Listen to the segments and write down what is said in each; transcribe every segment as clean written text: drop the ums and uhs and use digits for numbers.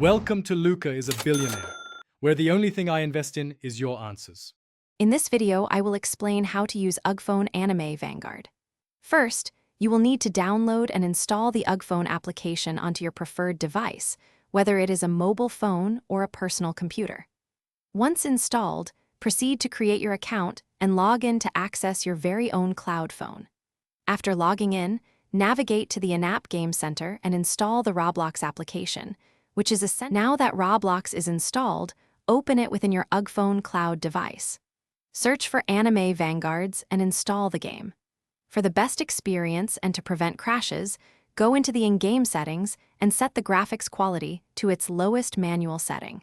Welcome to Luca is a Billionaire, where the only thing I invest in is your answers. In this video, I will explain how to use UGphone Anime Vanguard. First, you will need to download and install the UGphone application onto your preferred device, whether it is a mobile phone or a personal computer. Once installed, proceed to create your account and log in to access your very own cloud phone. After logging in, navigate to the in-app game center and install the Roblox application, which is essential. Now that Roblox is installed, open it within your UGphone cloud device. Search for Anime Vanguards and install the game. For the best experience and to prevent crashes, go into the in-game settings and set the graphics quality to its lowest manual setting.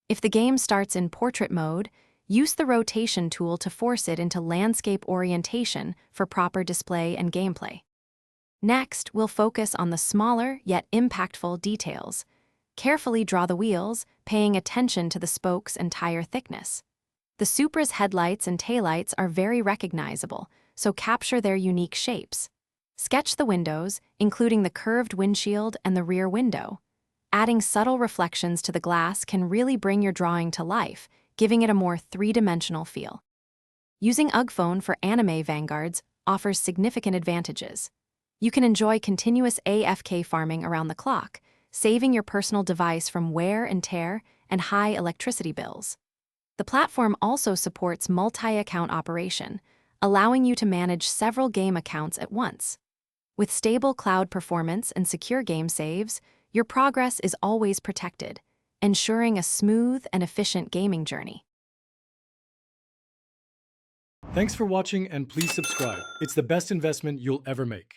If the game starts in portrait mode, use the rotation tool to force it into landscape orientation for proper display and gameplay. Next, we'll focus on the smaller yet impactful details. Carefully draw the wheels, paying attention to the spokes and tire thickness. The Supra's headlights and taillights are very recognizable, so capture their unique shapes. Sketch the windows, including the curved windshield and the rear window. Adding subtle reflections to the glass can really bring your drawing to life, giving it a more three-dimensional feel. Using UGphone for Anime Vanguards offers significant advantages. You can enjoy continuous AFK farming around the clock, saving your personal device from wear and tear and high electricity bills. The platform also supports multi-account operation, allowing you to manage several game accounts at once. With stable cloud performance and secure game saves, your progress is always protected, ensuring a smooth and efficient gaming journey. Thanks for watching and please subscribe. It's the best investment you'll ever make.